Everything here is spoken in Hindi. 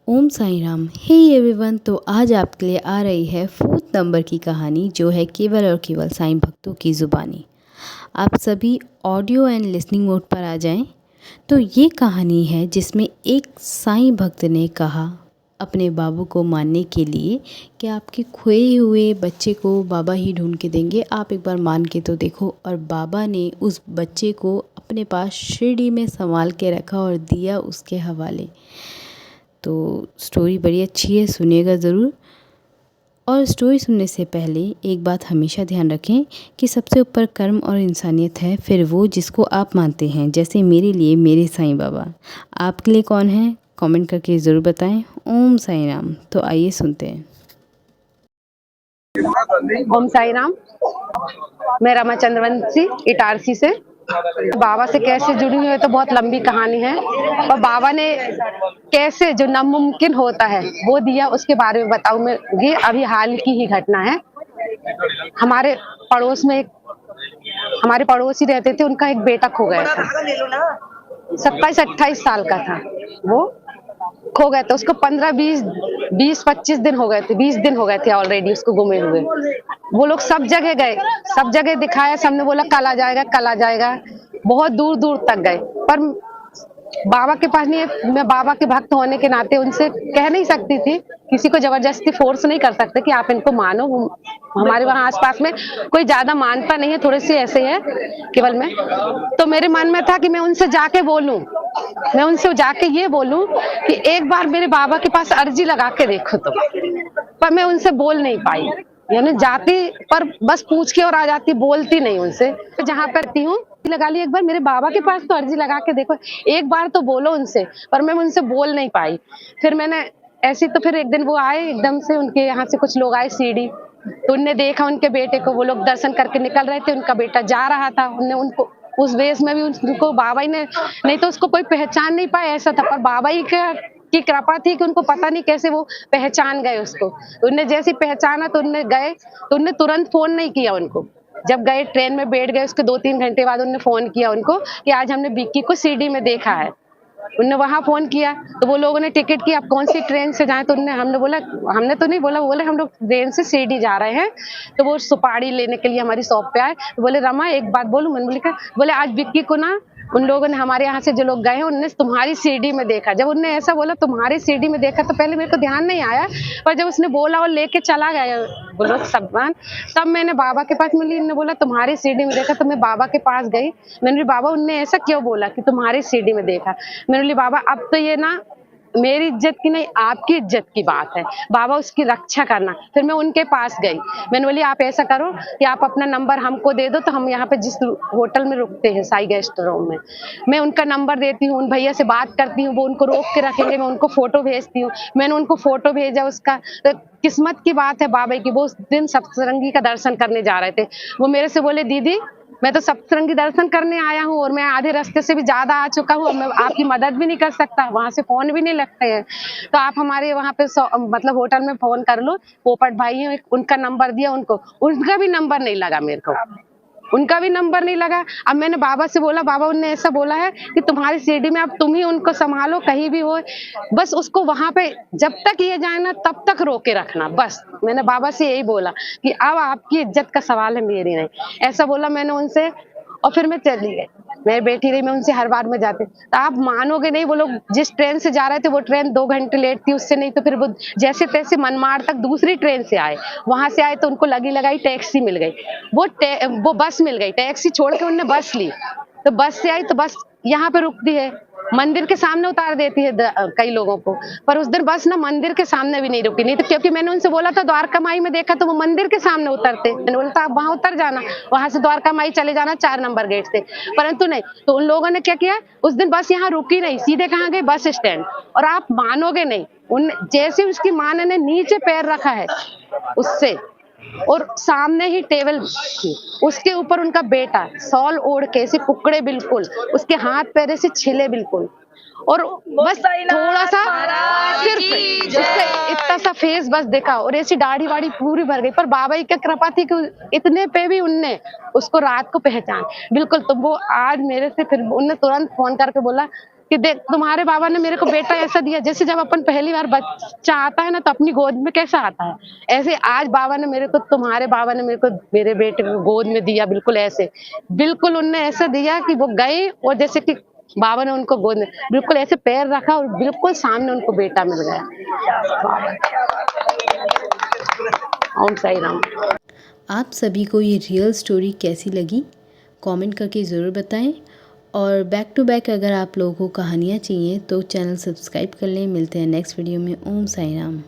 ओम साई राम। हे एवरीवन, तो आज आपके लिए आ रही है 4th नंबर की कहानी, जो है केवल और केवल साईं भक्तों की ज़ुबानी। आप सभी ऑडियो एंड लिसनिंग मोड पर आ जाएं। तो ये कहानी है जिसमें एक साईं भक्त ने कहा अपने बाबू को मानने के लिए कि आपके खोए हुए बच्चे को बाबा ही ढूंढ के देंगे, आप एक बार मान के तो देखो। और बाबा ने उस बच्चे को अपने पास शिरडी में संभाल के रखा और दिया उसके हवाले। तो स्टोरी बड़ी अच्छी है, सुनिएगा ज़रूर। और स्टोरी सुनने से पहले एक बात हमेशा ध्यान रखें कि सबसे ऊपर कर्म और इंसानियत है, फिर वो जिसको आप मानते हैं। जैसे मेरे लिए मेरे साईं बाबा, आपके लिए कौन है? कमेंट करके ज़रूर बताएं। ओम साई राम। तो आइए सुनते हैं। ओम साई राम। मैं रमा चंद्रवंशी इटारसी से। बाबा से कैसे जुड़ी हुई है तो बहुत लंबी कहानी है, और बाबा ने कैसे जो नामुमकिन होता है वो दिया, उसके बारे में बताऊंगी। अभी हाल की ही घटना है। हमारे पड़ोस में हमारे पड़ोसी रहते थे, उनका एक बेटा खो गया था। 27-28 साल का था वो, खो गया था। उसको 15-20-25 दिन हो गए थे, 20 दिन हो गए थे ऑलरेडी उसको गुमे हुए। वो लोग सब जगह गए, सब जगह दिखाया, सबने बोला कल आ जाएगा, कल आ जाएगा। बहुत दूर दूर तक गए, पर बाबा के पास नहीं। मैं बाबा के भक्त होने के नाते उनसे कह नहीं सकती थी, किसी को जबरदस्ती फोर्स नहीं कर सकते कि आप इनको मानो। हमारे वहाँ आसपास में कोई ज्यादा मानता नहीं है, थोड़े से ऐसे है केवल में। तो मेरे मन में था कि मैं उनसे जाके बोलूं, मैं उनसे जाके ये बोलूं कि एक बार मेरे बाबा के पास अर्जी लगा के देखो। तो पर मैं उनसे बोल नहीं पाई, यानी जाती पर बस पूछ के और आ जाती, बोलती नहीं उनसे। जहाँ पर रहती हूँ लगा ली, एक बार मेरे बाबा के पास तो अर्जी लगा के देखो, एक बार तो बोलो उनसे। पर मैं उनसे बोल नहीं पाई। फिर मैंने ऐसी, तो फिर एक दिन वो आए एकदम से, उनके यहाँ से कुछ लोग आए सीढ़ी, तो उनने देखा उनके बेटे को। वो लोग दर्शन करके निकल रहे थे, उनका बेटा जा रहा था। उनने उनको उस वेश में भी उनको बाबा ही ने, नहीं तो उसको कोई पहचान नहीं पाया, ऐसा था। पर बाबा ही की कृपा थी कि उनको पता नहीं कैसे वो पहचान गए उसको। उनने जैसे पहचाना तो उनने गए, तो उनने तुरंत फोन नहीं किया उनको। जब गए ट्रेन में बैठ गए, उसके 2-3 घंटे बाद उनने फोन किया उनको कि आज हमने विक्की को सीडी में देखा है। उनने वहां फोन किया, तो वो लोगों ने टिकट की, आप कौन सी ट्रेन से जाए? तो हमने बोला, हमने तो नहीं बोला, वो बोले हम लोग ट्रेन से सीडी जा रहे हैं। तो वो सुपारी लेने के लिए हमारी शॉप पे आए, तो बोले रमा एक बात बोलूं? मैंने बोली, बोले आज विक्की को ना उन लोगों ने, हमारे यहाँ से जो लोग गए हैं, उनने तुम्हारी सीडी में देखा। जब उनने ऐसा बोला तुम्हारी सीडी में देखा, तो पहले मेरे को ध्यान नहीं आया, पर जब उसने बोला और लेके चला गया बोलो सामान, तब मैंने बाबा के पास मिली। उन्होंने बोला तुम्हारी सीडी में देखा, तो मैं बाबा के पास गई। मैंने बोली बाबा उनने ऐसा क्यों बोला कि तुम्हारी सीडी में देखा? मैंने बोली बाबा अब तो ये ना मेरी इज्जत की नहीं, आपकी इज्जत की बात है, बाबा उसकी रक्षा करना। फिर मैं उनके पास गई, मैंने बोली आप ऐसा करो कि आप अपना नंबर हमको दे दो, तो हम यहाँ पे जिस होटल में रुकते हैं साई गेस्ट रूम में, मैं उनका नंबर देती हूँ, उन भैया से बात करती हूँ, वो उनको रोक के रखेंगे, मैं उनको फोटो भेजती हूँ। मैंने उनको फोटो भेजा उसका। तो किस्मत की बात है बाबा की, वो उस दिन सप्तरंगी का दर्शन करने जा रहे थे। वो मेरे से बोले दीदी मैं तो सप्तरंगी दर्शन करने आया हूँ, और मैं आधे रास्ते से भी ज्यादा आ चुका हूँ, मैं आपकी मदद भी नहीं कर सकता, वहां से फोन भी नहीं लगते हैं, तो आप हमारे वहां पे मतलब होटल में फोन कर लो। पोपट भाई है, उनका नंबर दिया उनको, उनका भी नंबर नहीं लगा मेरे को, उनका भी नंबर नहीं लगा। अब मैंने बाबा से बोला, बाबा उनने ऐसा बोला है कि तुम्हारी सीडी में अब तुम ही उनको संभालो, कहीं भी हो बस उसको वहां पे जब तक ये जाए ना तब तक रोके रखना। बस मैंने बाबा से यही बोला कि अब आपकी इज्जत का सवाल है, मेरी नहीं, ऐसा बोला मैंने उनसे। और फिर मैं चली गई, मैं बैठी रही, मैं उनसे हर बार में जाती। तो आप मानोगे नहीं, वो लोग जिस ट्रेन से जा रहे थे वो ट्रेन 2 घंटे लेट थी उससे, नहीं तो फिर वो जैसे तैसे मनमाड़ तक दूसरी ट्रेन से आए, वहां से आए तो उनको लगी लगाई टैक्सी मिल गई, वो बस मिल गई, टैक्सी छोड़ के उनने बस ली। तो बस से आई, तो बस यहाँ पे रुकती है, मंदिर के सामने उतार देती है कई लोगों को। पर उस दिन बस ना मंदिर के सामने भी नहीं रुकी, नहीं तो क्योंकि मैंने उनसे बोला था द्वारका माई में देखा तो वो मंदिर के सामने उतरते, मैंने बोला था आप वहां उतर जाना, वहां से द्वारका माई चले जाना 4 नंबर गेट से, परंतु नहीं। तो उन लोगों ने क्या किया, उस दिन बस यहाँ रुकी नहीं, सीधे कहाँ गए, बस स्टैंड। और आप मानोगे नहीं, उन जैसे उसकी माँ ने नीचे पैर रखा है उससे, और सामने ही टेबल थी, उसके ऊपर उनका बेटा सॉल ओढ़ के, ऐसे कुकड़े बिल्कुल, उसके हाथ पैर से छिले बिल्कुल, और बस थोड़ा सा सिर्फ उसका इतना सा फेस बस देखा, और ऐसी दाढ़ी वाड़ी पूरी भर गई। पर बाबा की क्या कृपा थी कि इतने पे भी उनने उसको रात को पहचान बिल्कुल। तो वो आज मेरे से फिर उनने तुरंत फोन करके बोला कि देख तुम्हारे बाबा ने मेरे को बेटा ऐसा दिया, जैसे जब अपन पहली बार बच्चा आता है ना तो अपनी गोद में कैसा आता है, ऐसे आज बाबा ने मेरे को, तुम्हारे बाबा ने मेरे को मेरे बेटे को गोद में दिया, बिल्कुल ऐसे, बिल्कुल उनने ऐसा दिया कि वो गए और जैसे कि बाबा ने उनको गोद में बिल्कुल ऐसे पैर रखा और बिल्कुल सामने उनको बेटा मिल गया। ओम साई राम। आप सभी को ये रियल स्टोरी कैसी लगी कमेंट करके ज़रूर बताएं, और बैक टू बैक अगर आप लोगों को कहानियाँ चाहिए तो चैनल सब्सक्राइब कर लें। मिलते हैं नेक्स्ट वीडियो में। ओम साई राम।